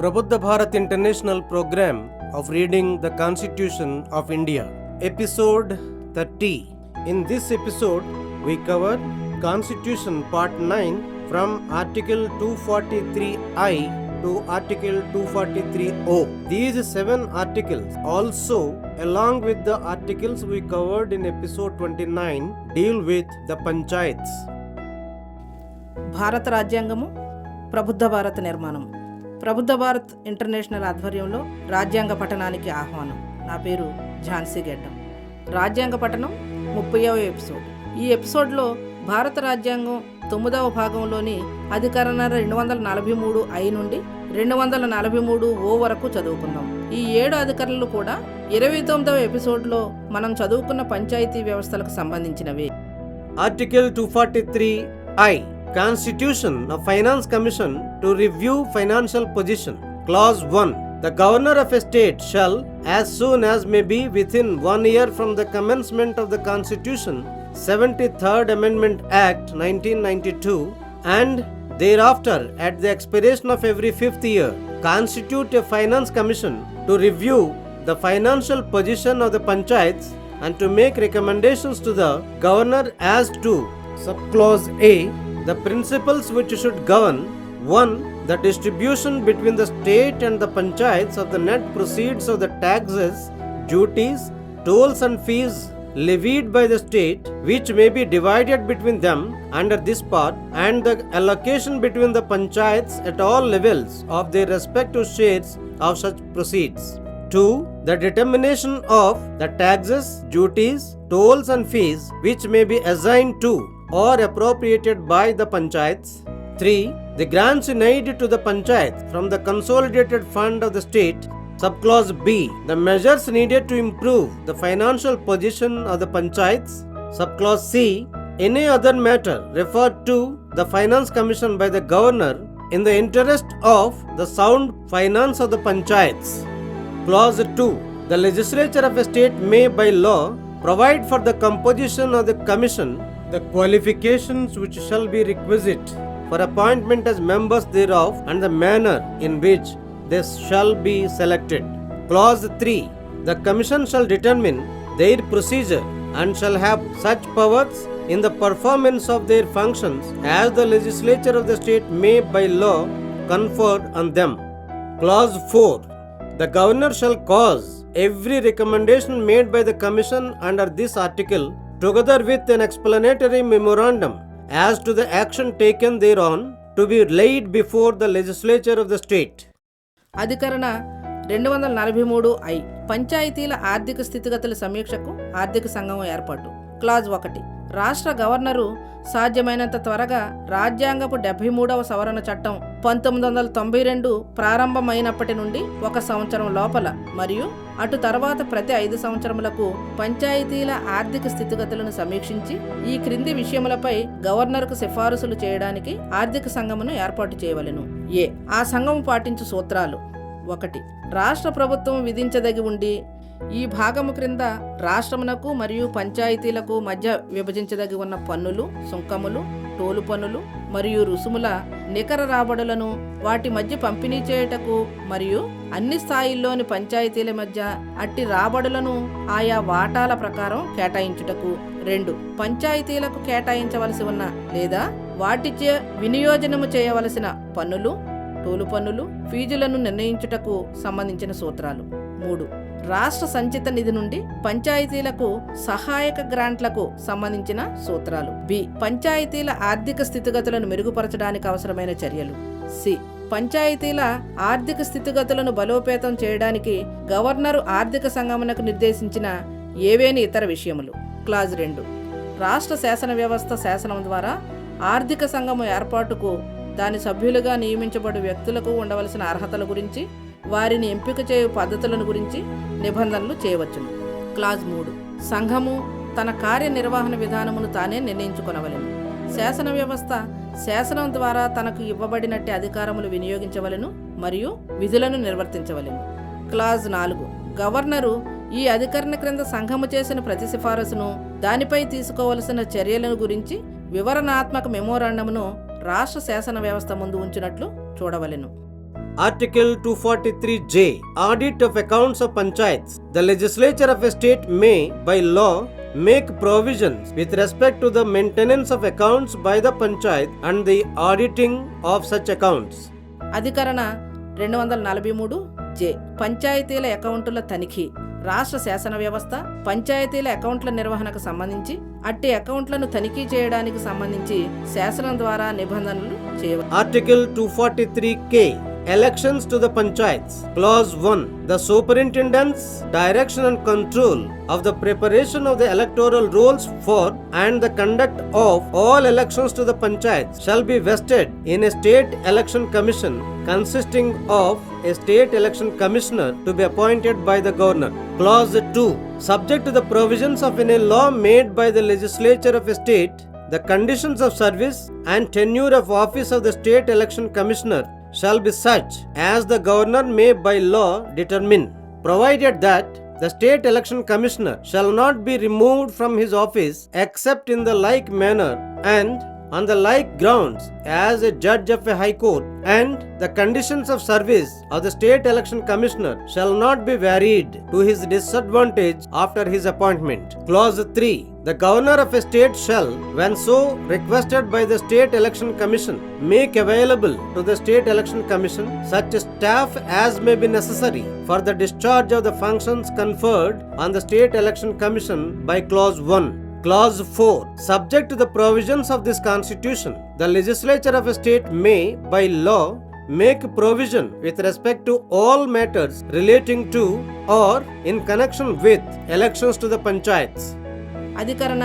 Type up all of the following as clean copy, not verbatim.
Prabhuddha Bharat International Program of Reading the Constitution of India, Episode 30. In this episode, we cover Constitution Part 9 from Article 243I to Article 243O. These 7 articles also, along with the articles we covered in Episode 29, deal with the panchayats. భారత రాజ్యాంగము ప్రబుద్ధ భారత నిర్మాణం. Prabuddha Bharat international ఆధ్వర్యంలో రాజ్యాంగ పఠనానికి ఆహ్వానం. నా పేరు ఝాన్సీ గెడ్డం. రాజ్యాంగ పఠనం 30వ ఎపిసోడ్. ఈ ఎపిసోడ్లో భారత రాజ్యాంగం 9వ భాగంలోని అధికరణ 243 నుండి 243 వరకు చదువుకుందాం. ఈ 7 అధికరణలు కూడా 29వ ఎపిసోడ్లో మనం చదువుకున్న పంచాయతీ వ్యవస్థలకు సంబంధించినవి. Article 243I, Constitution of Finance Commission to review financial position. Clause 1. The governor of a state shall, as soon as may be within 1 year from the commencement of the Constitution, 73rd Amendment Act 1992, and thereafter at the expiration of every 5th year, constitute a finance commission to review the financial position of the panchayats and to make recommendations to the governor as to subclause A, the principles which should govern 1. The distribution between the state and the panchayats of the net proceeds of the taxes, duties, tolls and fees levied by the state, which may be divided between them under this part, and the allocation between the panchayats at all levels of their respective shares of such proceeds. 2. The determination of the taxes, duties, tolls and fees which may be assigned to or appropriated by the panchayats. 3. The grants in aid to the panchayats from the consolidated fund of the state. Subclause B. The measures needed to improve the financial position of the panchayats. Subclause C. Any other matter referred to the finance commission by the governor in the interest of the sound finance of the panchayats. Clause 2. The legislature of a state may by law provide for the composition of the commission, the qualifications which shall be requisite for appointment as members thereof, and the manner in which they shall be selected. Clause 3. The commission shall determine their procedure and shall have such powers in the performance of their functions as the legislature of the state may by law confer on them. Clause 4. The governor shall cause every recommendation made by the commission under this article, together with an explanatory memorandum as to the action taken thereon, to be laid before the legislature of the state. అధికరణ 243I, పంచాయతీల ఆర్థిక స్థితిగతుల సమీక్షకు ఆర్థిక సంఘం ఏర్పాటు. Clause 1. రాష్ట్ర governor సాధ్యమైనంత త్వరగా రాజ్యాంగపు 73వ సవరణ చట్టం 1992 ప్రారంభమైనప్పటి నుండి 1 సంవత్సరం లోపల మరియు అటు తర్వాత ప్రతి 5 సంవత్సరములకు పంచాయతీల ఆర్థిక స్థితిగతులను సమీక్షించి ఈ క్రింది విషయములపై గవర్నర్కు సిఫారసులు చేయడానికి ఆర్థిక సంఘమును ఏర్పాటు చేయవలెను. ఆ సంఘము పాటించు సూత్రాలు. 1. రాష్ట్ర ప్రభుత్వం విధించదగి ఉండి ఈ భాగము క్రింద రాష్ట్రమునకు మరియు పంచాయతీలకు మధ్య విభజించదగి ఉన్న పన్నులు, సుంకములు, టోలు పన్నులు మరియు రుసుముల నికర రాబడులను వాటి మధ్య పంపిణీ చేయుటకు మరియు అన్ని స్థాయిల్లోని పంచాయతీల మధ్య అట్టి రాబడులను ఆయా వాటాల ప్రకారం కేటాయించుటకు. 2. పంచాయతీలకు కేటాయించవలసి ఉన్న లేదా వాటిచే వినియోజనము చేయవలసిన పన్నులు, టోలు పన్నులు, ఫీజులను నిర్ణయించుటకు సంబంధించిన సూత్రాలు. 3. రాష్ట్ర సంచిత నిధి నుండి పంచాయతీలకు సహాయక గ్రాంట్లకు సంబంధించిన సూత్రాలు. పంచాయతీల ఆర్థిక స్థితిగతులను మెరుగుపరచడానికి అవసరమైన చర్యలు. పంచాయతీల ఆర్థిక స్థితిగతులను బలోపేతం చేయడానికి గవర్నరు ఆర్థిక సంఘమునకు నిర్దేశించిన ఏవేని ఇతర విషయములు. క్లాజ్ 2. రాష్ట్ర శాసన వ్యవస్థ శాసనం ద్వారా ఆర్థిక సంఘము ఏర్పాటుకు దాని సభ్యులుగా నియమించబడు వ్యక్తులకు ఉండవలసిన అర్హతల గురించి, వారిని ఎంపిక చేయు పద్ధతులను గురించి నిబంధనలు చేయవచ్చును. క్లాజ్ 3. సంఘము తన కార్యనిర్వహణ విధానమును తానే నిర్ణయించుకొనవలెను. శాసన వ్యవస్థ శాసనం ద్వారా తనకు ఇవ్వబడినట్టి అధికారములు వినియోగించవలెను మరియు విధులను నిర్వర్తించవలెను. క్లాజ్ 4. గవర్నరు ఈ అధికరణ క్రింద సంఘము చేసిన ప్రతి సిఫారసును, దానిపై తీసుకోవలసిన చర్యలను గురించి వివరణాత్మక మెమోరాండమును రాష్ట్ర శాసన వ్యవస్థ ముందు ఉంచినట్లు చూడవలెను. Article 243J. Audit of accounts of panchayats. The legislature of a state may, by law, make provisions with respect to the maintenance of accounts by the panchayat and the auditing of such accounts. అధికరణ 243 జే. పంచాయతీల అకౌంటుల తనిఖీ. రాష్ట్ర శాసన వ్యవస్థ పంచాయతీల అకౌంట్ల నిర్వహణకు సంబంధించి అట్టి అకౌంట్లను తనిఖీ చేయడానికి సంబంధించి శాసనం ద్వారా నిబంధనలు చేయవచ్చు. Article 243K. Elections to the panchayats. Clause 1. The superintendence, direction and control of the preparation of the electoral rolls for and the conduct of all elections to the panchayats shall be vested in a state election commission consisting of a state election commissioner to be appointed by the governor. Clause 2. Subject to the provisions of any law made by the legislature of a state, the conditions of service and tenure of office of the state election commissioner shall be such as the governor may by law determine, provided that the state election commissioner shall not be removed from his office except in the like manner and on the like grounds as a judge of a high court, and the conditions of service of the state election commissioner shall not be varied to his disadvantage after his appointment. Clause 3. The governor of a state shall, when so requested by the state election commission, make available to the state election commission such staff as may be necessary for the discharge of the functions conferred on the state election commission by clause 1. Clause 4. Subject to the provisions of this constitution, the legislature of a state may, by law, make provision with respect to all matters relating to or in connection with elections to the panchayats. అధికరణ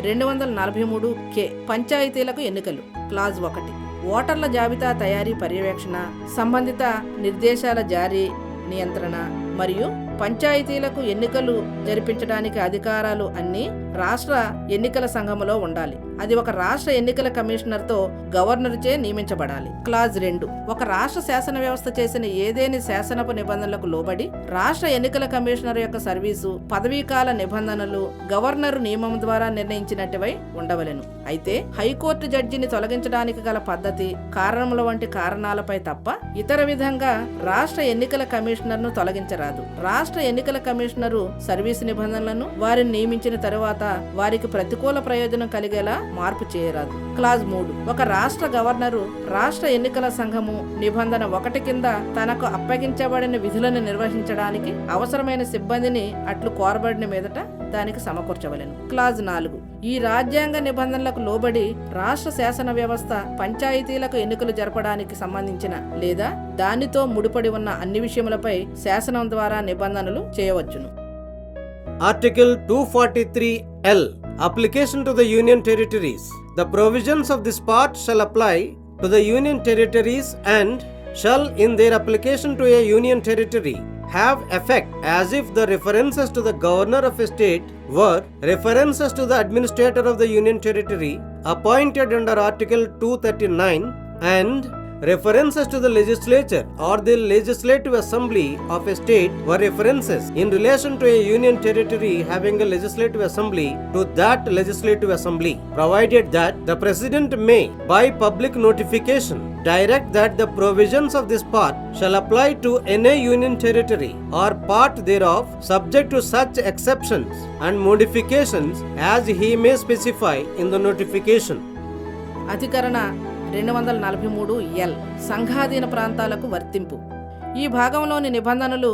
243 కే. పంచాయతీలకు ఎన్నికలు. Clause 1. ఓటర్ల జాబితా తయారీ పర్యవేక్షణ, సంబంధిత నిర్దేశాల జారీ, నియంత్రణ మరియు పంచాయతీలకు ఎన్నికలు జరిపించడానికి అధికారాలు అన్నీ రాష్ట్ర ఎన్నికల సంఘములో ఉండాలి. అది ఒక రాష్ట్ర ఎన్నికల కమిషనర్తో గవర్నర్చే నియమించబడాలి. క్లాజ్ 2. ఒక రాష్ట్ర శాసన వ్యవస్థ చేసిన ఏదేని శాసనపు నిబంధనలకు లోబడి రాష్ట్ర ఎన్నికల కమిషనర్ యొక్క సర్వీసు, పదవీకాల నిబంధనలు గవర్నరు నియమం ద్వారా నిర్ణయించినట్టువై ఉండవలెను. అయితే హైకోర్టు జడ్జిని తొలగించడానికి గల పద్ధతి, కారణముల వంటి కారణాలపై తప్ప ఇతర విధంగా రాష్ట్ర ఎన్నికల కమిషనర్ను తొలగించరాదు. రాష్ట్ర ఎన్నికల కమిషనరు సర్వీసు నిబంధనలను వారిని నియమించిన తరువాత వారికి ప్రతికూల ప్రయోజనం కలిగేలా మార్పు చేయరాదు. క్లాజ్ 3. ఒక రాష్ట్ర గవర్నరు రాష్ట్ర ఎన్నికల సంఘము నిబంధన 1 కింద తనకు అప్పగించబడిన విధులను నిర్వహించడానికి అవసరమైన సిబ్బందిని అట్లు కోరబడిన మీదట దానికి సమకూర్చవలెను. క్లాజ్ 4. ఈ రాజ్యాంగ నిబంధనలకు లోబడి రాష్ట్ర శాసన వ్యవస్థ పంచాయతీలకు ఎన్నికలు జరపడానికి సంబంధించిన లేదా దానితో ముడిపడి ఉన్న అన్ని విషయములపై శాసనం ద్వారా నిబంధనలు చేయవచ్చును. Article 243L. Application to the Union Territories. The provisions of this part shall apply to the Union Territories and shall in their application to a Union Territory have effect as if the references to the governor of a state were references to the administrator of the Union Territory appointed under Article 239 and references to the legislature or the legislative assembly of a state were references in relation to a union territory having a legislative assembly to that legislative assembly, provided that the president may, by public notification, direct that the provisions of this part shall apply to any union territory or part thereof, subject to such exceptions and modifications as he may specify in the notification. అధికరణ 243L. సంఘాధీన ప్రాంతాలకు వర్తింపు. ఈ భాగంలోని నిబంధనలు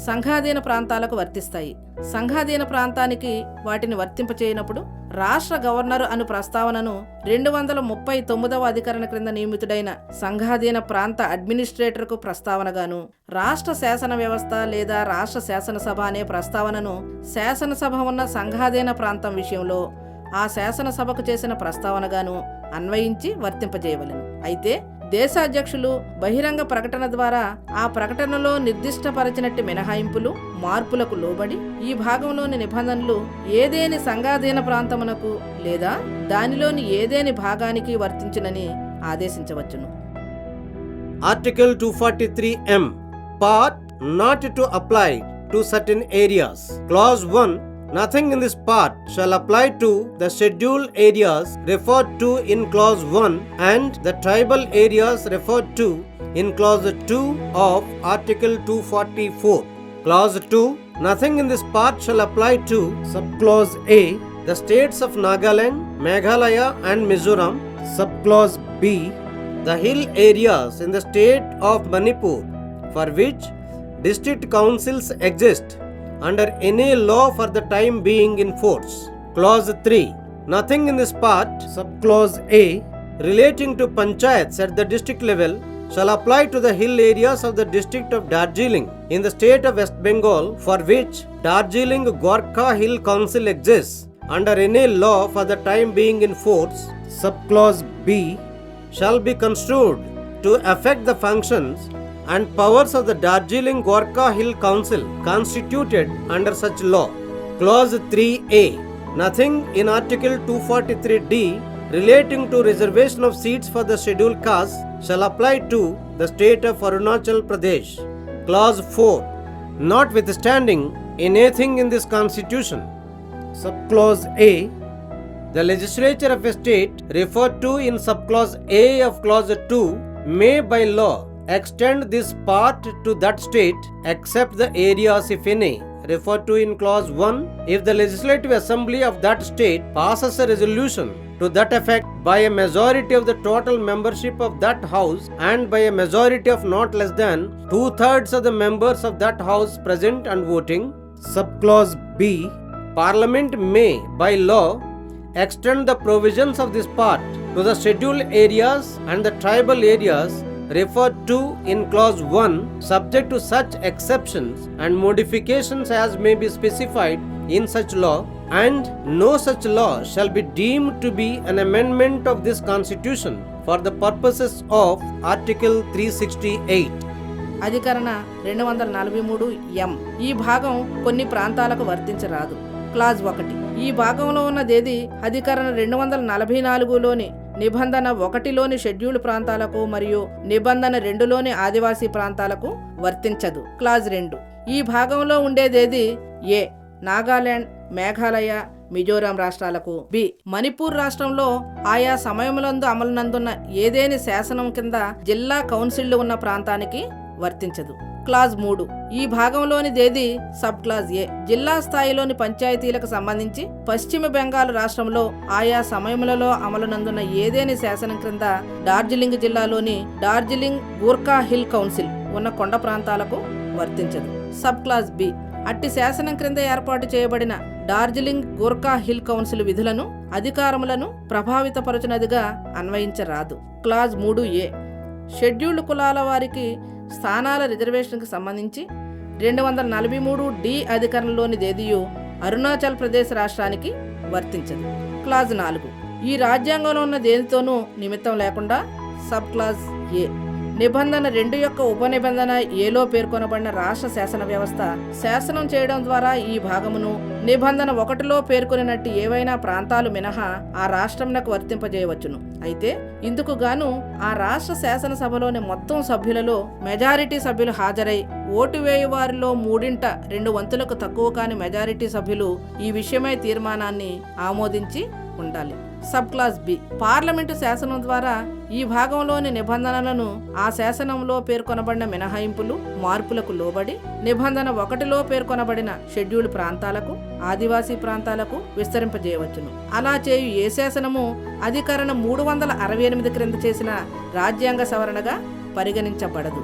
సంఘాధీన ప్రాంతాలకు వర్తిస్తాయి. సంఘాధీన ప్రాంతానికి వాటిని వర్తింపచేయనప్పుడు రాష్ట్ర గవర్నరు అను ప్రస్తావనను 239వ అధికరణ క్రింద నియమితుడైన సంఘాధీన ప్రాంత అడ్మినిస్ట్రేటర్కు ప్రస్తావనగాను, రాష్ట్ర శాసన వ్యవస్థ లేదా రాష్ట్ర శాసనసభ అనే ప్రస్తావనను శాసనసభ ఉన్న సంఘాధీన ప్రాంతం విషయంలో ఆ శాసనసభకు చేసిన ప్రస్తావనగాను అన్వయించి వర్తింపజేయవలెను. అయితే దేశాధ్యక్షులు బహిరంగ ప్రకటన ద్వారా ఆ ప్రకటనలో నిర్దిష్టపరచినట్టు మినహాయింపులు, మార్పులకు లోబడి ఈ భాగంలోని నిబంధనలు ఏదేని సంఘాధీన ప్రాంతమునకు లేదా దానిలోని ఏదేని భాగానికి వర్తించునని ఆదేశించవచ్చును. Article 243M. Part not to apply to certain areas. Clause 1. Nothing in this part shall apply to the scheduled areas referred to in clause 1 and the tribal areas referred to in clause 2 of Article 244. Clause 2. Nothing in this part shall apply to subclause A, the states of Nagaland, Meghalaya and Mizoram. Subclause B, the hill areas in the state of Manipur for which district councils exist under any law for the time being in force. Clause 3. Nothing in this part, subclause A, relating to panchayats at the district level shall apply to the hill areas of the district of Darjeeling in the state of West Bengal for which Darjeeling Gorkha Hill Council exists under any law for the time being in force. Subclause B shall be construed to affect the functions and powers of the Darjeeling Gorkha Hill Council constituted under such law. Clause 3A. Nothing in Article 243D relating to reservation of seats for the scheduled caste shall apply to the state of Arunachal Pradesh. Clause 4. Notwithstanding anything in this constitution, subclause A, the legislature of a state referred to in subclause A of clause 2 may by law extend this part to that state except the areas, if any, referred to in clause 1 if the legislative assembly of that state passes a resolution to that effect by a majority of the total membership of that house and by a majority of not less than 2/3 of the members of that house present and voting. Subclause B. Parliament may by law extend the provisions of this part to the scheduled areas and the tribal areas referred to in clause 1 subject to such exceptions and modifications as may be specified in such law, and no such law shall be deemed to be an amendment of this constitution for the purposes of Article 368. అధికరణ 243 ఎం. ఈ భాగం కొన్ని ప్రాంతాలకు వర్తించరాదు. Clause 1. ఈ భాగంలో ఉన్నదేది అధికరణ 244లోని నిబంధన 1లోని scheduled ప్రాంతాలకు మరియు నిబంధన 2లోని ఆదివాసీ ప్రాంతాలకు వర్తించదు. క్లాజ్ 2. ఈ భాగంలో ఉండేదేది ఏ. నాగాలాండ్, మేఘాలయ, మిజోరాం రాష్ట్రాలకు. బి. మణిపూర్ రాష్ట్రంలో ఆయా సమయములందు అమలునందున్న ఏదేని శాసనం కింద జిల్లా కౌన్సిళ్లు ఉన్న ప్రాంతానికి వర్తించదు. క్లాజ్ 3. ఈ భాగంలోనిదేది సబ్ క్లాజ్ ఏ. జిల్లా స్థాయిలోని పంచాయతీలకు సంబంధించి పశ్చిమ బెంగాల్ రాష్ట్రంలో ఆయా సమయములలో అమలునందున్న ఏదేని శాసనం క్రింద డార్జిలింగ్ జిల్లాలోని డార్జిలింగ్ గూర్ఖా హిల్ కౌన్సిల్ ఉన్న కొండ ప్రాంతాలకు వర్తించదు. Sub clause B. అట్టి శాసనం క్రింద ఏర్పాటు చేయబడిన డార్జిలింగ్ గూర్ఖా హిల్ కౌన్సిల్ విధులను, అధికారములను ప్రభావితపరచునదిగా అన్వయించరాదు. Clause 3A. షెడ్యూల్డ్ కులాల వారికి స్థానాల రిజర్వేషన్కి సంబంధించి 243D అధికరణలోనిదేదియు అరుణాచల్ ప్రదేశ్ రాష్ట్రానికి వర్తించదు. క్లాజ్ 4. ఈ రాజ్యాంగంలో ఉన్న దేనితోనూ నిమిత్తం లేకుండా సబ్ క్లాజ్ ఏ. నిబంధన 2 యొక్క ఉపనిబంధన ఏలో పేర్కొనబడిన రాష్ట్ర శాసన వ్యవస్థ శాసనం చేయడం ద్వారా ఈ భాగమును నిబంధన 1లో పేర్కొనినట్టు ఏవైనా ప్రాంతాలు మినహా ఆ రాష్ట్రమునకు వర్తింపజేయవచ్చును. అయితే ఇందుకు గాను ఆ రాష్ట్ర శాసనసభలోని మొత్తం సభ్యులలో మెజారిటీ సభ్యులు హాజరై ఓటు వేయు వారిలో 3/2 తక్కువ కాని మెజారిటీ సభ్యులు ఈ విషయమై తీర్మానాన్ని ఆమోదించి ఉండాలి. Sub class B. పార్లమెంటు శాసనం ద్వారా ఈ భాగంలోని నిబంధనలను ఆ శాసనంలో పేర్కొనబడిన మినహాయింపులు, మార్పులకు లోబడి నిబంధన 1లో పేర్కొనబడిన షెడ్యూల్డ్ ప్రాంతాలకు, ఆదివాసీ ప్రాంతాలకు విస్తరింపజేయవచ్చును. అలా చేయు ఏ శాసనము అధికరణ 368 క్రింద చేసిన రాజ్యాంగ సవరణగా పరిగణించబడదు.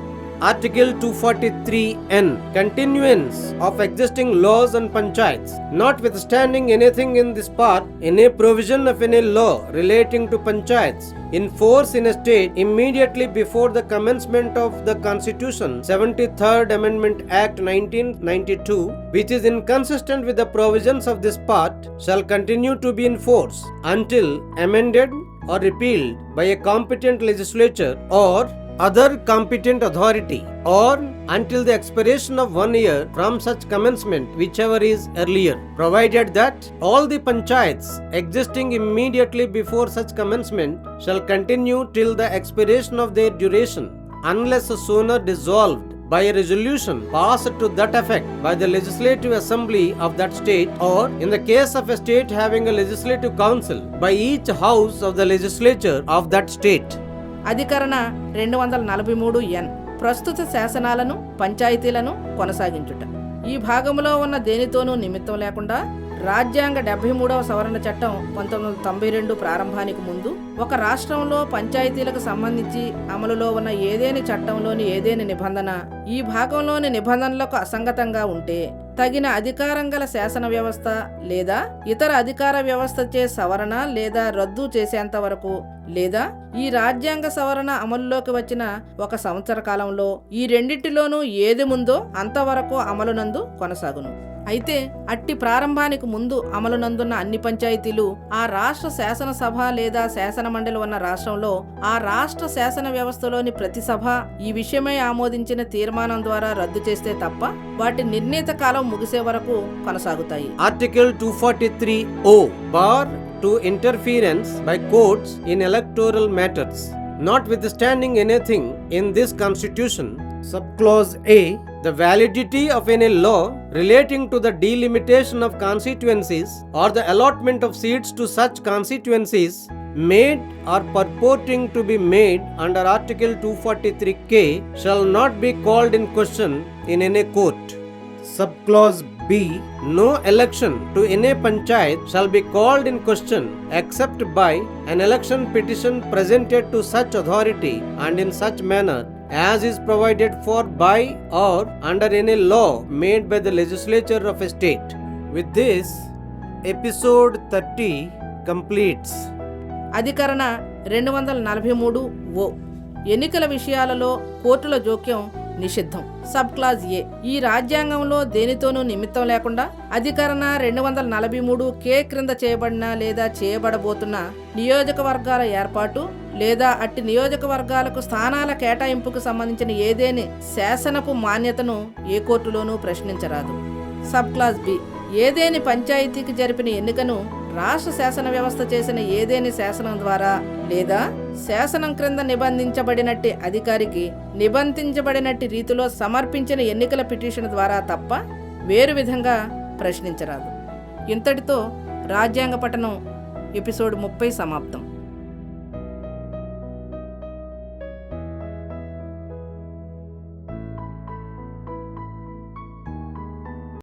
Article 243N. Continuance of existing laws and panchayats. Notwithstanding anything in this part, any provision of any law relating to panchayats in force in a state immediately before the commencement of the Constitution 73rd Amendment Act 1992, which is inconsistent with the provisions of this part, shall continue to be in force until amended or repealed by a competent legislature or other competent authority, or until the expiration of 1 year from such commencement, whichever is earlier, provided that all the panchayats existing immediately before such commencement shall continue till the expiration of their duration, unless sooner dissolved by a resolution passed to that effect by the legislative assembly of that state, or in the case of a state having a legislative council, by each house of the legislature of that state. అధికరణ 243N ప్రస్తుత శాసనాలను పంచాయతీలను కొనసాగించుట. ఈ భాగంలో ఉన్న దేనితోనూ నిమిత్తం లేకుండా రాజ్యాంగ 73వ సవరణ చట్టం 1992 ప్రారంభానికి ముందు ఒక రాష్ట్రంలో పంచాయతీలకు సంబంధించి అమలులో ఉన్న ఏదేని చట్టంలోని ఏదేని నిబంధన ఈ భాగంలోని నిబంధనలకు అసంగతంగా ఉంటే తగిన అధికారం గల శాసన వ్యవస్థ లేదా ఇతర అధికార వ్యవస్థచే సవరణ లేదా రద్దు చేసేంత వరకు లేదా ఈ రాజ్యాంగ సవరణ అమలులోకి వచ్చిన 1 సంవత్సర కాలంలో ఈ రెండింటిలోనూ ఏది ముందో అంతవరకు అమలునందు కొనసాగును. అయితే అట్టి ప్రారంభానికి ముందు అమలునందున్న అన్ని పంచాయతీలు ఆ రాష్ట్ర శాసనసభ లేదా శాసన మండలి ఉన్న రాష్ట్రంలో ఆ రాష్ట్ర శాసన వ్యవస్థలోని ప్రతి సభ ఈ విషయమై ఆమోదించిన తీర్మానం ద్వారా రద్దు చేస్తే తప్ప వాటి నిర్ణీత కాలం ముగిసే వరకు కొనసాగుతాయి. Article 243O bar to interference by courts in electoral matters. Notwithstanding anything in this constitution, subclause A, the validity of any law relating to the delimitation of constituencies or the allotment of seats to such constituencies made or purporting to be made under Article 243K shall not be called in question in any court. Subclause B, no election to any panchayat shall be called in question except by an election petition presented to such authority and in such manner as is provided for by or under any law made by the legislature of a state. With this, episode 30 completes. అధికరణ 243O ఎన్నికల విషయాలలో కోర్టుల జోక్యం నిషిద్ధం. Sub clause ఏ, ఈ రాజ్యాంగంలో దేనితోనూ నిమిత్తం లేకుండా అధికరణ 243K క్రింద చేయబడిన లేదా చేయబడబోతున్న నియోజకవర్గాల ఏర్పాటు లేదా అట్టి నియోజకవర్గాలకు స్థానాల కేటాయింపుకు సంబంధించిన ఏదేని శాసనపు మాన్యతను ఏ కోర్టులోనూ ప్రశ్నించరాదు. సబ్ క్లాజ్ బి, ఏదేని పంచాయతీకి జరిపిన ఎన్నికను రాష్ట్ర శాసన వ్యవస్థ చేసిన ఏదేని శాసనం ద్వారా లేదా శాసనం క్రింద నిబంధించబడినట్టి అధికారికి నిబంధించబడినట్టి రీతిలో సమర్పించిన ఎన్నికల పిటిషన్ ద్వారా తప్ప వేరు విధంగా ప్రశ్నించరాదు. ఇంతటితో రాజ్యాంగ పఠనం ఎపిసోడ్ 30 సమాప్తం.